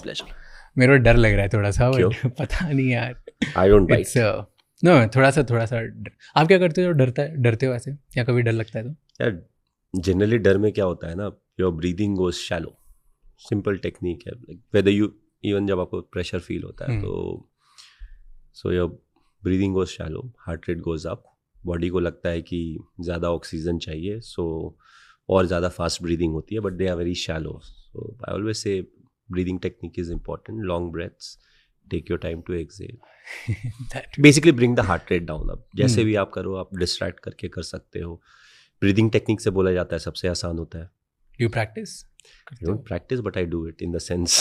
pleasure. मेरे को डर लग रहा है थोड़ा सा, क्यों? पता नहीं यार. I don't bite. नो थोड़ा सा आप क्या करते हो? डरते हो ऐसे या कभी डर लगता है तो? यार जनरली डर में क्या होता है ना, your breathing goes shallow. Simple technique है, लाइक वेदर यू इवन जब आपको प्रेशर फील होता है तो so your breathing goes shallow, heart rate goes up, body को लगता है कि ज़्यादा ऑक्सीजन चाहिए, सो और ज़्यादा फास्ट ब्रीदिंग होती है, but they are very shallow. So I always say breathing technique is important. Long breaths, take your time to exhale, basically bring the heart rate down. अब जैसे भी आप करो, आप डिस्ट्रैक्ट करके कर सकते हो. ब्रीदिंग टेक्निक से बोला जाता है सबसे आसान होता है. You practice? I don't practice, but I do it in the sense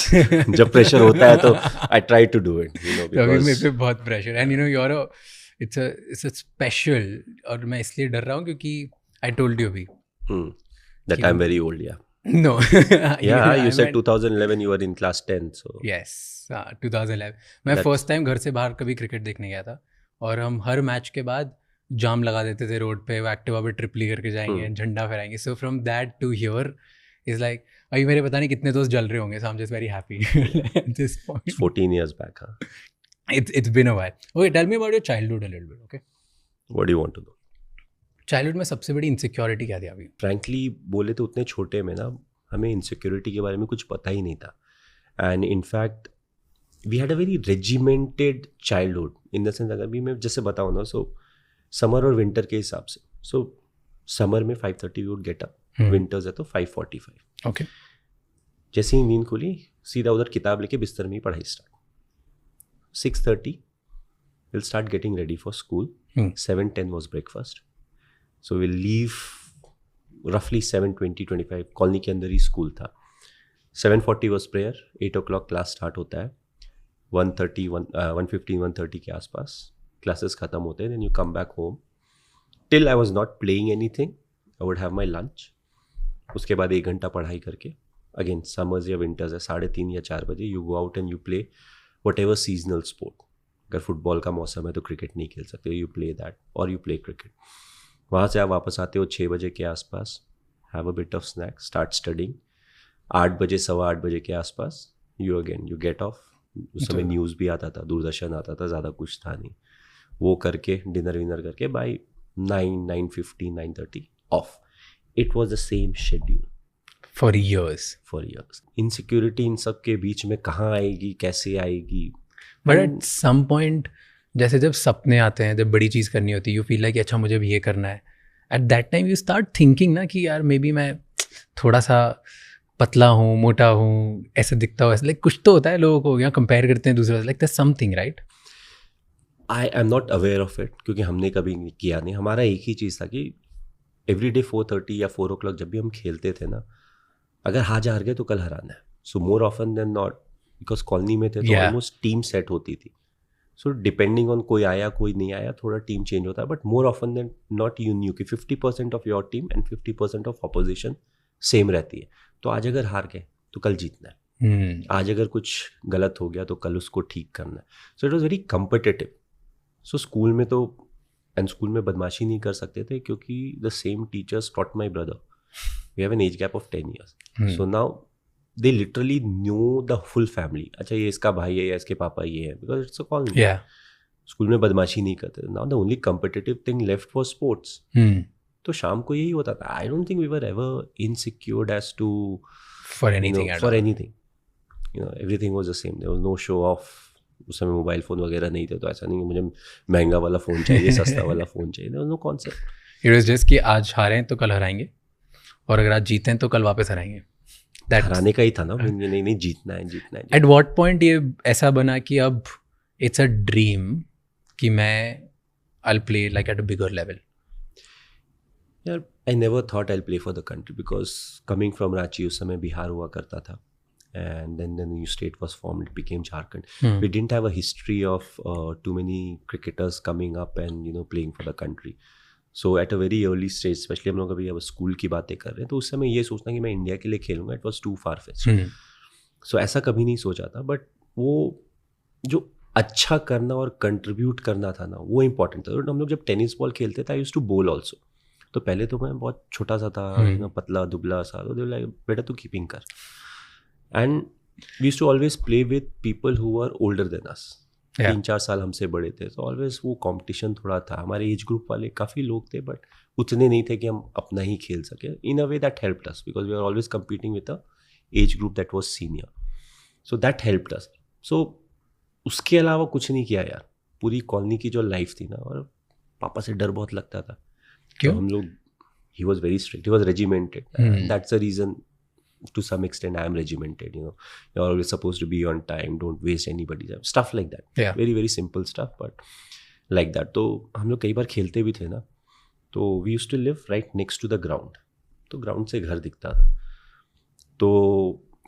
जब प्रेशर होता है तो I try to do it, you know, अभी मेरे because पे बहुत pressure and you know your it's a special. और मैं इसलिए डर रहा हूँ क्योंकि आई टोल्ड यू अभी that I'm very old, yeah. No. Yeah, you said 2011 you were in class 10, so yes 2011 मैं फर्स्ट टाइम घर से बाहर कभी क्रिकेट देखने गया था. और हम हर मैच के बाद जाम लगा देते थे रोड पे, एक्टिवा पे ट्रिप ली करके जाएंगे, झंडा फहराएंगे. So from that to here is like अभी मेरे पता नहीं कितने दोस्त जल रहे होंगे. So I am just very happy at this point. 14 years back, huh? It's been a while. Okay, tell me about your childhood a little bit, okay? What do you want to know? Childhood में सबसे बड़ी insecurity क्या थी अभी? Frankly बोले तो उतने छोटे में ना हमें इनसिक्योरिटी के बारे में कुछ पता ही नहीं था. And in fact we had a very regimented childhood in the sense, अगर भी मैं जैसे बताऊँ ना, सो समर और विंटर के हिसाब से, सो समर में 5:30 we would get up, winters है तो 5:45. ओके. जैसे ही नींद खुली सीधा उधर किताब लेके बिस्तर में ही पढ़ाई start. 6:30 will start getting ready for school. 7:10 was breakfast. So will leave रफली 7:20-25. कॉलोनी के अंदर ही स्कूल था. 7:40 was prayer. 8 o'clock class start होता है. 1:15-1:30 के आसपास क्लासेस खत्म होते हैं. Then you come back home. Till I was not playing anything, I would have my lunch. उसके बाद 1 घंटा पढ़ाई करके, अगेन समर्स या विंटर्स है, 3:30 या 4 बजे you go out and you play what ever seasonal sport. अगर फुटबॉल का मौसम है तो क्रिकेट नहीं खेल सकते, यू प्ले दैट और यू प्ले क्रिकेट. वहाँ से आप वापस आते हो 6 बजे के आसपास, have a bit of snack, start studying. 8 बजे 8:15 बजे के आसपास यू गेट ऑफ. उस समय न्यूज़ भी आता था, दूरदर्शन आता था, ज़्यादा कुछ था नहीं. वो करके डिनर विनर करके by 9:50 9:30 of. It was the same schedule. For years. Insecurity इन सब के बीच में कहाँ आएगी, कैसे आएगी? But at some point, जैसे जब सपने आते हैं, जब बड़ी चीज़ करनी होती है, you feel like अच्छा मुझे भी ये करना है. At that time you start thinking ना कि यार मे बी मैं थोड़ा सा पतला हूँ, मोटा हूँ, ऐसे दिखता हूँ, ऐसे लाइक कुछ तो होता है. लोगों को यहाँ कंपेयर करते हैं दूसरे से, like there's something, right? I am not aware of it क्योंकि हमने कभी किया नहीं. हमारा एक ही चीज़ था कि एवरी डे 4:30 या 4 o'clock जब भी हम खेलते थे ना, अगर आज हार गए तो कल हराना है. So more often then not, because colony में थे तो ऑलमोस्ट टीम सेट होती थी. सो डिपेंडिंग ऑन कोई आया कोई नहीं आया, थोड़ा टीम चेंज होता है, but more often then not you knew कि 50% of your team and 50% of opposition same रहती है. तो आज अगर हार गए तो कल जीतना है. आज अगर कुछ गलत हो गया तो कल उसको ठीक करना है. So it was very competitive. So school में तो एंड स्कूल में बदमाशी नहीं कर सकते थे क्योंकि the same teachers taught my brother. We have an age gap of 10 years. So now they literally knew the full family. अच्छा ये इसका भाई है या इसके पापा ये है, because it's a colony. School में बदमाशी नहीं करते. Now the only competitive thing left for sports. तो शाम को यही होता था. I don't think we were ever insecured as to for anything. You know everything was the same. There was no show off. उस समय मोबाइल फ़ोन वगैरह नहीं थे, तो ऐसा नहीं कि मुझे महंगा वाला फ़ोन चाहिए, सस्ता वाला फ़ोन चाहिए. There was no concept. It was just कि आज हारें तो कल हराएंगे, और अगर आज जीतें तो कल वापस हराएंगे. हराने का ही था ना, नहीं जीतना है. एट व्हाट पॉइंट ये ऐसा बना कि अब इट्स अ ड्रीम कि मैं I will play like at a bigger level? यार I never thought I will play for the country, because coming from Ranchi, उस समय बिहार हुआ करता था. And then the new state was formed, it became Jharkhand. We didn't have a history of too many cricketers coming up and playing for the country. So at a very early stage, especially हम लोग अभी अब school की बातें कर रहे हैं, तो उस समय ये सोचना कि मैं इंडिया के लिए खेलूंगा, it was too far fetched. So ऐसा कभी नहीं सोचा था. बट वो जो अच्छा करना और कंट्रीब्यूट करना था ना, वो इम्पॉर्टेंट था. तो हम लोग जब टेनिस बॉल खेलते थे, आई यूज्ड टू बोल ऑल्सो. तो पहले तो मैं बहुत छोटा सा था, पतला दुबला सा. तो बेटा तू कीपिंग कर. And we used to always play with people who were older than us. Yeah. 3-4 साल हमसे बड़े थे, तो ऑलवेज वो कंपटीशन थोड़ा था. हमारे एज ग्रुप वाले काफ़ी लोग थे, बट उतने नहीं थे कि हम अपना ही खेल सके. In a way that helped us because we are always competing with a age group that was senior. So that helped us. So उसके अलावा कुछ नहीं किया यार. पूरी कॉलोनी की जो लाइफ थी ना, और पापा से डर बहुत लगता था. क्यों? तो हम लोग, he was very strict, he was regimented. That's the reason to some extent I am regimented, you know. You're always supposed to be on time, don't waste anybody's time, stuff like that. Yeah. Very very simple stuff, but like that. तो हम लोग कई बार खेलते भी थे ना, तो we used to live right next to the ground. तो ग्राउंड से घर दिखता था. तो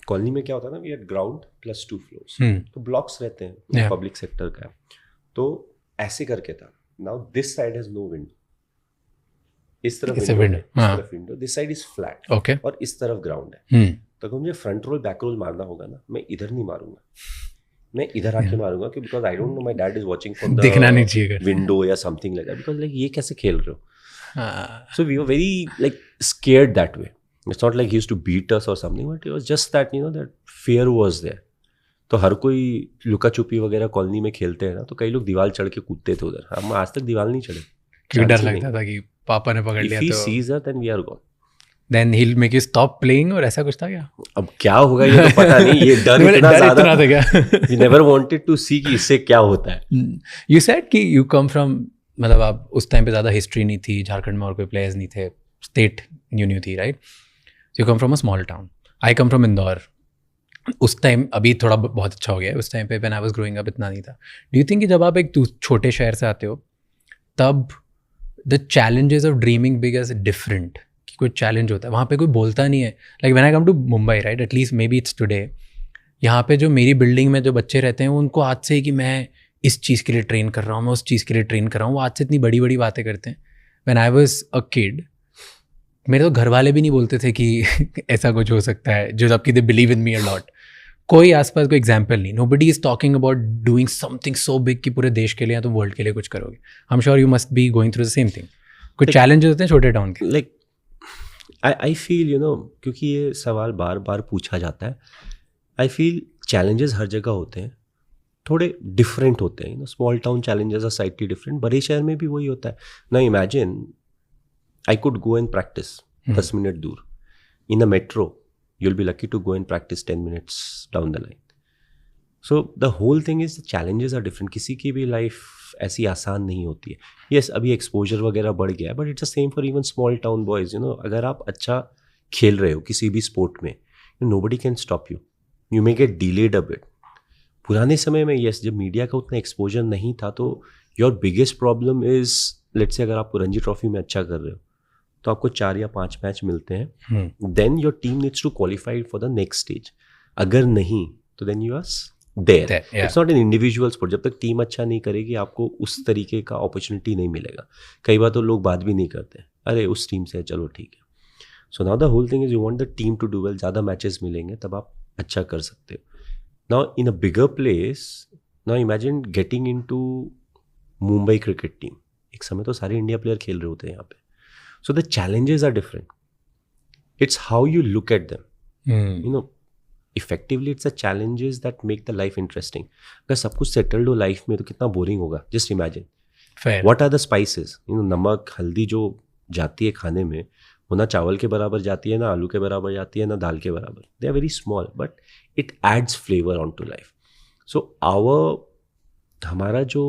कॉलोनी में क्या होता था, we had ground plus 2 floors. तो ब्लॉक्स रहते हैं, पब्लिक सेक्टर का है. तो ऐसे करके था. Now this side has no window. इस तरफ window, this side is flat. Okay. और इस तरफ ग्राउंड है. तो अगर मुझे फ्रंट रोल बैक रोल मारना होगा ना, मैं इधर नहीं मारूंगा, मैं इधर आके मारूंगा, क्योंकि because I don't know my dad is watching from the दिखना नहीं चाहिए विंडो या something like that, because like ये कैसे खेल रहे हो. So we were very like scared that way. It's not like he used to beat us और something, but it was just that, you know, that fear was there. तो हर कोई लुका छुपी वगैरह कॉलोनी में खेलते हैं ना, तो कई लोग दीवार चढ़ के कूदते थे उधर. हम आज तक दीवार नहीं चढ़े, क्योंकि डर लगता था कि पापा ने पकड़ लिया तो if he sees her, then we are gone. Then he'll make you stop playing, और ऐसा कुछ था क्या? अब क्या होगा ये तो पता नहीं. ये डर इतना ज़्यादा था क्या? We never wanted to see कि इससे क्या होता है. You said कि you come from, मतलब आप उस टाइम पे ज़्यादा हिस्ट्री नहीं थी, झारखंड में और कोई प्लेयर्स नहीं थे, स्टेट न्यू थी, right? So you come from a small town. I come from Indore. उस टाइम, अभी थोड़ा बहुत अच्छा हो गया है, उस टाइम पे when I was growing up इतना नहीं था. Do you think कि जब आप एक छोटे शहर से आते हो, तब the challenges of dreaming big is different, कि कोई चैलेंज होता है वहाँ पे, कोई बोलता नहीं है. Like when I come to Mumbai, right, at least maybe it's today, यहाँ पे जो मेरी बिल्डिंग में जो बच्चे रहते हैं, उनको आज से ही कि मैं इस चीज़ के लिए ट्रेन कर रहा हूँ, मैं उस चीज़ के लिए ट्रेन कर रहा हूँ, वो आज से इतनी बड़ी बड़ी बातें करते हैं. When I was a kid, मेरे तो घर वाले भी नहीं बोलते थे कि ऐसा कुछ हो सकता है, जो जबकि they believe in me a lot. कोई आसपास कोई एग्जाम्पल नहीं. Nobody is talking about doing something so big कि पूरे देश के लिए या तो वर्ल्ड के लिए कुछ करोगे. I am sure you must be going through the same thing. कुछ चैलेंजेस होते हैं छोटे टाउन के? Like I feel, you know, क्योंकि ये सवाल बार बार पूछा जाता है, आई फील चैलेंजेस हर जगह होते हैं, थोड़े डिफरेंट होते हैं. You know, small town challenges are slightly different. बड़े शहर में भी वही होता है ना. Imagine I could go and practise 10 minute दूर. In a metro you'll be lucky to go and practice 10 minutes down the line. So the whole thing is the challenges are different. किसी की भी लाइफ ऐसी आसान नहीं होती है. Yes, अभी एक्सपोजर वगैरह बढ़ गया है, but it's the same for even small town boys. You know, अगर आप अच्छा खेल रहे हो किसी भी स्पोर्ट में, nobody can stop you. You may gate delayed a bit. पुराने समय में यस, जब मीडिया का उतना एक्सपोजर नहीं था, तो your biggest problem is, let's say अगर आप रणजी ट्रॉफी में अच्छा कर रहे हो, तो आपको 4 या 5 मैच मिलते हैं. Then your team needs to qualify for the next stage. अगर नहीं तो then you are there. It's not an individual sport. जब तक टीम अच्छा नहीं करेगी, आपको उस तरीके का अपॉर्चुनिटी नहीं मिलेगा. कई बार तो लोग बात भी नहीं करते, अरे उस टीम से चलो ठीक है. So now the whole thing is you want the team to do well. ज़्यादा मैचेस मिलेंगे तब आप अच्छा कर सकते हो. Now in a bigger place, now imagine getting in to Mumbai cricket team. एक समय तो सारे इंडिया प्लेयर खेल रहे होते हैं यहाँ पे. So the challenges are different. It's how you look at them. You know, effectively it's the challenges that make the life interesting. अगर सब कुछ settled हो लाइफ में, तो कितना बोरिंग होगा. Just imagine. Fair. What are the spices? You know, नमक हल्दी जो जाती है खाने में, वो ना चावल के बराबर जाती है, ना आलू के बराबर जाती है, ना दाल के बराबर. They are very small, but it adds flavor onto life. So हमारा जो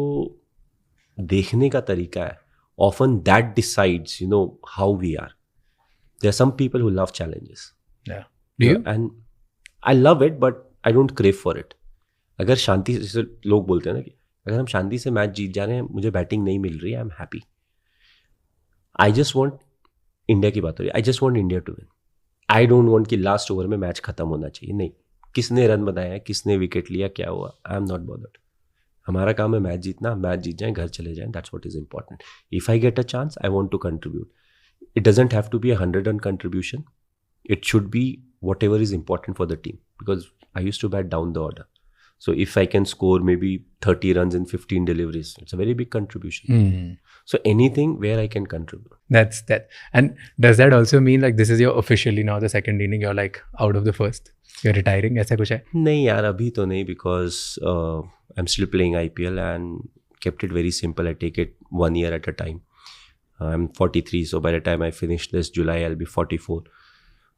देखने का तरीका है, often that decides, you know, how we are. There are some people who love challenges. Yeah. Do you? And I love it, but I don't crave for it. अगर शांति से, जैसे लोग बोलते हैं ना कि अगर हम शांति से मैच जीत जा रहे हैं, मुझे बैटिंग नहीं मिल रही है, I am happy. I just want, India की बात हो रही है, I just want India to win. I don't want कि लास्ट ओवर में मैच खत्म होना चाहिए. नहीं, किसने रन बनाया, किसने विकेट लिया, क्या हुआ, आई एम नॉट बॉदर्ड. हमारा काम है मैच जीतना. मैच जीत जाए, घर चले जाएं, that's what is important. If I get a chance, I want to contribute. It doesn't have to be 100 run contribution. It should be whatever is important for the team, because I used to bat down the order. So if I can score maybe 30 runs in 15 deliveries, it's a very big contribution. So anything where I can contribute. That's that. And does that also mean like this is your officially now the second inning, you're like out of the first? You retiring, ऐसा कुछ है? नहीं यार, अभी तो नहीं, because I am still playing IPL and kept it very simple. I take it 1 year at a time. I'm 43, so by the time I finish this July, I'll be 44.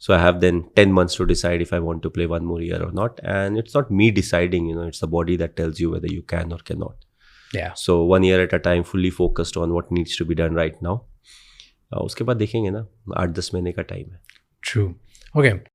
So I have then 10 months to decide if I want to play one more year or not. And it's not me deciding, it's the body that tells you whether you can or cannot. Yeah. So 1 year at a time, fully focused on what needs to be done right now. उसके बाद देखेंगे ना, 8-10 महीने का time है. True. Okay.